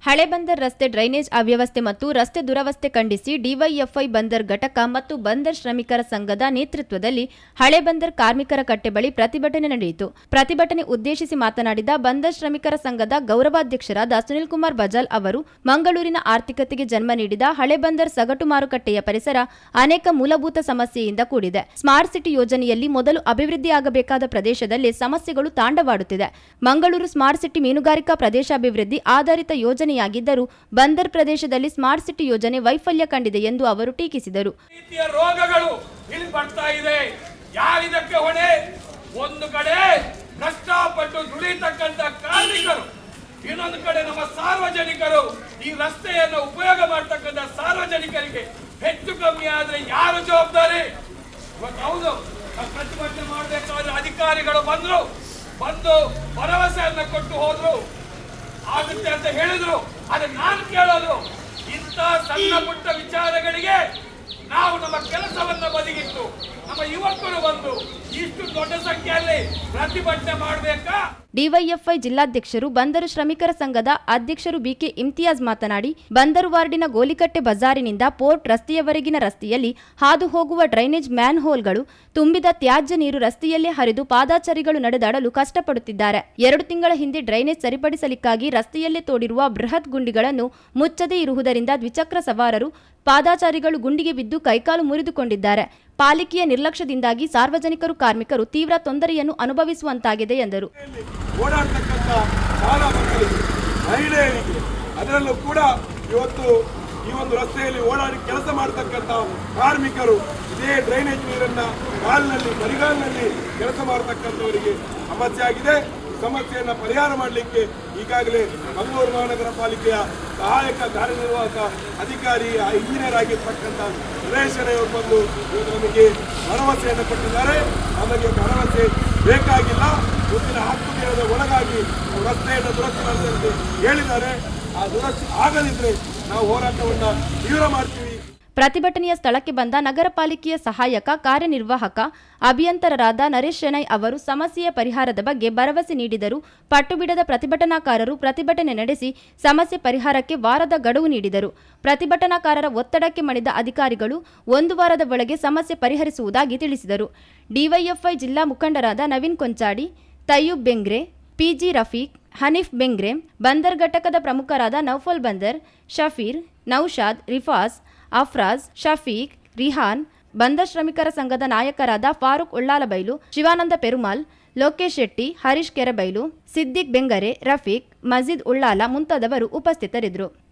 ಹಳೆ ಬಂದರ್ ರಸ್ತೆ ಡ್ರೈನೇಜ್ ಅವ್ಯವಸ್ಥೆ ಮತ್ತು ರಸ್ತೆ ದುರವಸ್ಥೆ ಖಂಡಿಸಿ ಡಿವೈಎಫ್ಐ ಬಂದರ್ ಘಟಕ ಮತ್ತು ಬಂದರ್ ಶ್ರಮಿಕರ ಸಂಘದ ನೇತೃತ್ವದಲ್ಲಿ ಹಳೆ ಬಂದರ್ ಕಾರ್ಮಿಕರ ಕಟ್ಟೆ ಬಳಿ ಪ್ರತಿಭಟನೆ ನಡೆಯಿತು. ಪ್ರತಿಭಟನೆ ಉದ್ದೇಶಿಸಿ ಮಾತನಾಡಿದ ಬಂದರ್ ಶ್ರಮಿಕರ ಸಂಘದ ಗೌರವಾಧ್ಯಕ್ಷರಾದ ಸುನಿಲ್ ಕುಮಾರ್ ಬಜಾಲ್ ಅವರು, ಮಂಗಳೂರಿನ ಆರ್ಥಿಕತೆಗೆ ಜನ್ಮ ನೀಡಿದ ಹಳೆ ಬಂದರ್ ಸಗಟು ಮಾರುಕಟ್ಟೆಯ ಪರಿಸರ ಅನೇಕ ಮೂಲಭೂತ ಸಮಸ್ಯೆಯಿಂದ ಕೂಡಿದೆ. ಸ್ಮಾರ್ಟ್ ಸಿಟಿ ಯೋಜನೆಯಲ್ಲಿ ಮೊದಲು ಅಭಿವೃದ್ಧಿಯಾಗಬೇಕಾದ ಪ್ರದೇಶದಲ್ಲಿ ಸಮಸ್ಯೆಗಳು ತಾಂಡವಾಡುತ್ತಿದೆ. ಮಂಗಳೂರು ಸ್ಮಾರ್ಟ್ ಸಿಟಿ ಮೀನುಗಾರಿಕಾ ಪ್ರದೇಶಾಭಿವೃದ್ಧಿ ಆಧಾರಿತ ಯೋಜನೆಯಾಗಿದ್ದರೂ ಬಂದರ್ ಪ್ರದೇಶದಲ್ಲಿ ಸ್ಮಾರ್ಟ್ ಸಿಟಿ ಯೋಜನೆ ವೈಫಲ್ಯ ಕಂಡಿದೆ ಎಂದು ಅವರು ಟೀಕಿಸಿದರು. ರೋಗಗಳು ಇಲ್ಲಿ ಬರ್ತಾ ಇದೆ. ಯಾರಿದಕ್ಕೆ ಹೊಣೆ? ಒಂದು ಕಡೆ ಕಷ್ಟಪಟ್ಟು ದುಡಿತಕ್ಕಂತ ಕಾರ್ಮಿಕರು, ಇನ್ನೊಂದು ಕಡೆ ನಮ್ಮ ಸಾರ್ವಜನಿಕರು. ಈ ರಸ್ತೆಯನ್ನು ಉಪಯೋಗ ಮಾಡತಕ್ಕಂತ ಸಾರ್ವಜನಿಕರಿಗೆ ಹೆಚ್ಚು ಕಮ್ಮಿ ಆದ್ರೆ ಯಾರು ಜವಾಬ್ದಾರಿ? ಹೌದು, ಪ್ರತಿಭಟನೆ ಮಾಡಬೇಕಾದ್ರೆ ಅಧಿಕಾರಿಗಳು ಬಂದು ಭರವಸೆಯನ್ನು ಕೊಟ್ಟು ಹೋದ್ರು, ಆಗುತ್ತೆ ಅಂತ ಹೇಳಿದ್ರು. ಆದ್ರೆ ನಾನು ಕೇಳೋದು, ಇಂಥ ಸಣ್ಣ ಪುಟ್ಟ ವಿಚಾರಗಳಿಗೆ ನಾವು ನಮ್ಮ ಕೆಲಸವನ್ನ ಬದಿಗಿಟ್ಟು ನಮ್ಮ ಯುವಕರು ಬಂದು ಇಷ್ಟು ದೊಡ್ಡ ಸಂಖ್ಯೆಯಲ್ಲಿ ಪ್ರತಿಭಟನೆ ಮಾಡಬೇಕಾ? ಡಿವೈಎಫ್ಐ ಜಿಲ್ಲಾಧ್ಯಕ್ಷರು ಬಂದರು ಶ್ರಮಿಕರ ಸಂಘದ ಅಧ್ಯಕ್ಷರು ಬಿಕೆ ಇಮ್ತಿಯಾಜ್ ಮಾತನಾಡಿ, ಬಂದರು ವಾರ್ಡಿನ ಗೋಲಿಕಟ್ಟೆ ಬಜಾರಿನಿಂದ ಪೋರ್ಟ್ ರಸ್ತೆಯವರೆಗಿನ ರಸ್ತೆಯಲ್ಲಿ ಹಾದು ಹೋಗುವ ಡ್ರೈನೇಜ್ ಮ್ಯಾನ್ ಹೋಲ್ಗಳು ತುಂಬಿದ ತ್ಯಾಜ್ಯ ನೀರು ರಸ್ತೆಯಲ್ಲೇ ಹರಿದು ಪಾದಾಚಾರಿಗಳು ನಡೆದಾಡಲು ಕಷ್ಟಪಡುತ್ತಿದ್ದಾರೆ. 2 ತಿಂಗಳ ಹಿಂದೆ ಡ್ರೈನೇಜ್ ಸರಿಪಡಿಸಲಿಕ್ಕಾಗಿ ರಸ್ತೆಯಲ್ಲೇ ತೋಡಿರುವ ಬೃಹತ್ ಗುಂಡಿಗಳನ್ನು ಮುಚ್ಚದೇ ಇರುವುದರಿಂದ ದ್ವಿಚಕ್ರ ಸವಾರರು, ಪಾದಾಚಾರಿಗಳು ಗುಂಡಿಗೆ ಬಿದ್ದು ಕೈಕಾಲು ಮುರಿದುಕೊಂಡಿದ್ದಾರೆ. ಪಾಲಿಕೆಯ ನಿರ್ಲಕ್ಷ್ಯದಿಂದಾಗಿ ಸಾರ್ವಜನಿಕರು, ಕಾರ್ಮಿಕರು ತೀವ್ರ ತೊಂದರೆಯನ್ನು ಅನುಭವಿಸುವಂತಾಗಿದೆ ಎಂದರು. ಓಡಾಡ್ತಕ್ಕಂಥ ಶಾಲಾ ಮಕ್ಕಳಿಗೆ, ಮಹಿಳೆಯರಿಗೆ, ಅದರಲ್ಲೂ ಕೂಡ ಇವತ್ತು ಈ ಒಂದು ರಸ್ತೆಯಲ್ಲಿ ಓಡಾಡಿ ಕೆಲಸ ಮಾಡತಕ್ಕಂಥ ಕಾರ್ಮಿಕರು ಇದೇ ಡ್ರೈನೇಜ್ ನೀರನ್ನ ಬರಿಗಾಲಿನಲ್ಲಿ ಕೆಲಸ ಮಾಡತಕ್ಕಂಥವರಿಗೆ ಸಮಸ್ಯೆ ಆಗಿದೆ. ಸಮಸ್ಯೆಯನ್ನು ಪರಿಹಾರ ಮಾಡಲಿಕ್ಕೆ ಈಗಾಗಲೇ ಮಂಗಳೂರು ಮಹಾನಗರ ಪಾಲಿಕೆಯ ಸಹಾಯಕ ಕಾರ್ಯನಿರ್ವಾಹಕ ಅಧಿಕಾರಿ ಇಂಜಿನಿಯರ್ ಆಗಿರ್ತಕ್ಕಂಥ ಸುರೇಶರವರು ಬಂದು ನಮಗೆ ಭರವಸೆಯನ್ನು ಕೊಟ್ಟಿದ್ದಾರೆ. ನಮಗೆ ಭರವಸೆ ಬೇಕಾಗಿಲ್ಲ, ಮುಂದಿನ 10 ದಿನದ ಒಳಗಾಗಿ ರಸ್ತೆಯನ್ನು ದುರಸ್ತಿ ಮಾಡುವಂತೆ ಹೇಳಿದ್ದಾರೆ. ಆ ದುರಸ್ತಿ ಆಗದಿದ್ರೆ ನಾವು ಹೋರಾಟವನ್ನು ತೀವ್ರ ಮಾಡ್ತೀವಿ. ಪ್ರತಿಭಟನೆಯ ಸ್ಥಳಕ್ಕೆ ಬಂದ ನಗರ ಪಾಲಿಕೆಯ ಸಹಾಯಕ ಕಾರ್ಯನಿರ್ವಾಹಕ ಅಭಿಯಂತರರಾದ ನರೇಶ್ ಶೆಣೈ ಅವರು ಸಮಸ್ಯೆಯ ಪರಿಹಾರದ ಬಗ್ಗೆ ಭರವಸೆ ನೀಡಿದರು. ಪಟ್ಟು ಬಿಡದ ಪ್ರತಿಭಟನಾಕಾರರು ಪ್ರತಿಭಟನೆ ನಡೆಸಿ ಸಮಸ್ಯೆ ಪರಿಹಾರಕ್ಕೆ ವಾರದ ಗಡುವು ನೀಡಿದರು. ಪ್ರತಿಭಟನಾಕಾರರ ಒತ್ತಡಕ್ಕೆ ಮಣಿದ ಅಧಿಕಾರಿಗಳು 1 ವಾರದ ಒಳಗೆ ಸಮಸ್ಯೆ ಪರಿಹರಿಸುವುದಾಗಿ ತಿಳಿಸಿದರು. ಡಿವೈಎಫ್ಐ ಜಿಲ್ಲಾ ಮುಖಂಡರಾದ ನವೀನ್ ಕೊಂಚಾಡಿ, ತಯ್ಯೂಬ್ ಬೆಂಗ್ರೆ, ಪಿಜಿ ರಫೀಕ್, ಹನೀಫ್ ಬೆಂಗ್ರೆ, ಬಂದರ್ ಘಟಕದ ಪ್ರಮುಖರಾದ ನೌಫಲ್ ಬಂದರ್, ಶಫೀರ್, ನೌಶಾದ್, ರಿಫಾಸ್, ಅಫ್ರಾಜ್, ಶಫೀಕ್, ರಿಹಾನ್, ಬಂದರ್ ಶ್ರಮಿಕರ ಸಂಘದ ನಾಯಕರಾದ ಫಾರೂಕ್ ಉಳ್ಳಾಲಬೈಲು, ಶಿವಾನಂದ ಪೆರುಮಾಲ್, ಲೋಕೇಶ್ ಶೆಟ್ಟಿ, ಹರೀಶ್ ಕೆರೆಬೈಲು, ಸಿದ್ದಿಕ್ ಬೆಂಗರೆ, ರಫೀಕ್, ಮಜೀದ್ ಉಳ್ಳಾಲ ಮುಂತಾದವರು ಉಪಸ್ಥಿತರಿದ್ದರು.